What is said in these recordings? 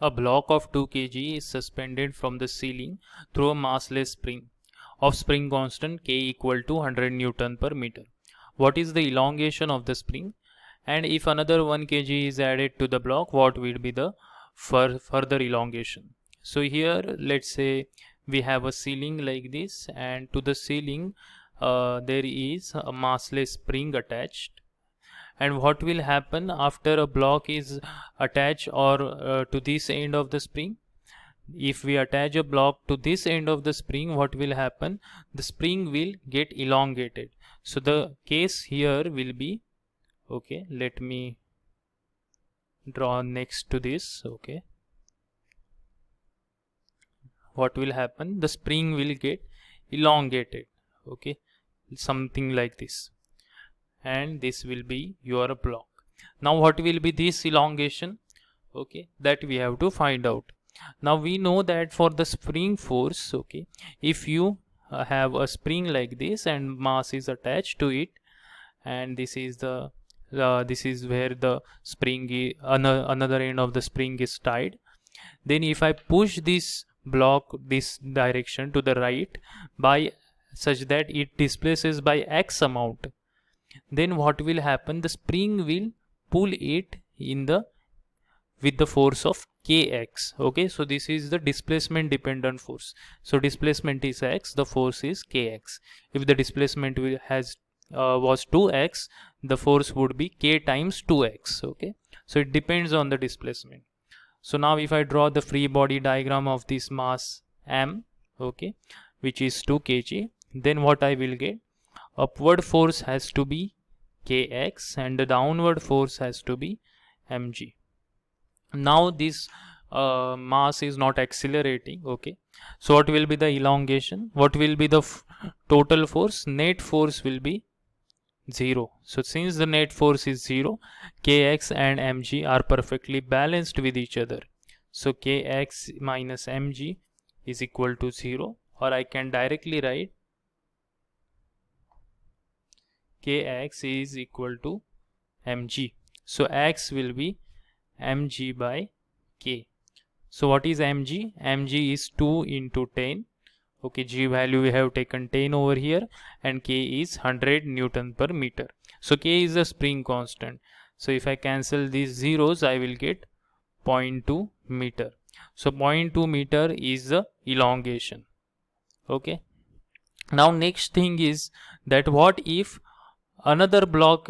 A block of 2 kg is suspended from the ceiling through a massless spring of spring constant K equal to 100 Newton per meter. What is the elongation of the spring? And if another 1 kg is added to the block, what will be the further elongation? So here let's say we have a ceiling like this, and to the ceiling there is a massless spring attached. And what will happen after a block is attached or to this end of the spring? If we attach a block to this end of the spring, what will happen? The spring will get elongated. So the case here will be, okay, let me draw next to this. Okay, what will happen? The spring will get elongated, okay, something like this, and this will be your block. Now what will be this elongation? Okay, that we have to find out. Now we know that for the spring force, okay, if you have a spring like this and mass is attached to it, and this is the this is where the spring another end of the spring is tied, then if I push this block this direction to the right by such that it displaces by x amount, then what will happen? The spring will pull it in the with the force of kx. Okay, so this is the displacement dependent force. So displacement is x, the force is kx. If the displacement was 2x, the force would be k times 2x. Okay, so it depends on the displacement. So now if I draw the free body diagram of this mass m, okay, which is 2 kg, then what I will get? Upward force has to be kx and the downward force has to be mg. Now this mass is not accelerating. Okay, so what will be the elongation? What will be the total force? Net force will be 0. So since the net force is 0, kx and mg are perfectly balanced with each other. So kx minus mg is equal to 0, or I can directly write kx is equal to mg. So x will be mg by k. So what is mg? Mg is 2 into 10. Okay, g value we have taken 10 over here, and k is 100 Newton per meter. So k is the spring constant. So if I cancel these zeros, I will get 0.2 meter. So 0.2 meter is the elongation. Okay. Now next thing is that what if another block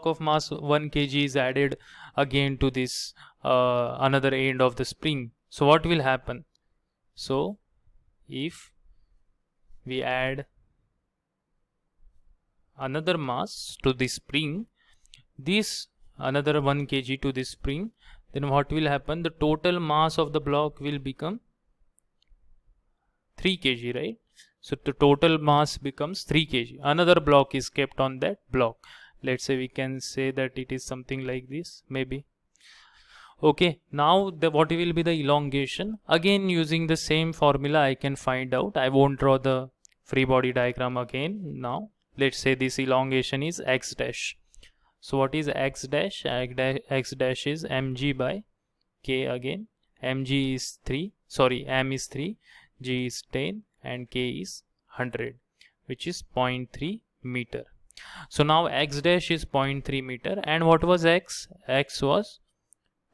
of mass 1 kg is added again to this another end of the spring? So what will happen? So if we add another mass to this spring, this another 1 kg to this spring, then what will happen? The total mass of the block will become 3 kg, right? So the total mass becomes 3 kg. Another block is kept on that block. Let's say we can say that it is something like this, maybe. Okay, now what will be the elongation? Again, using the same formula I can find out. I won't draw the free body diagram again now. Let's say this elongation is x dash. So what is x dash? X dash is mg by k again. Mg is 3, sorry, m is 3, g is 10 and k is 100, which is 0.3 meter. So now x dash is 0.3 meter, and what was x? X was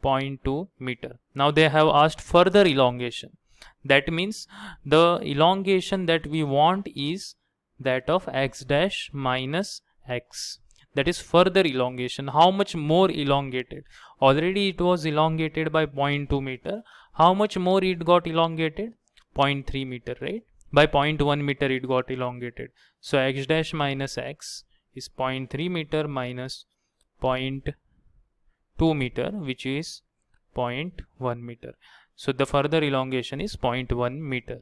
0.2 meter. Now they have asked further elongation. That means the elongation that we want is that of x dash minus x. That is further elongation. How much more elongated? Already it was elongated by 0.2 meter. How much more it got elongated? 0.3 meter, right? By 0.1 meter it got elongated. So x dash minus x is 0.3 meter minus 0.2 meter, which is 0.1 meter. So the further elongation is 0.1 meter.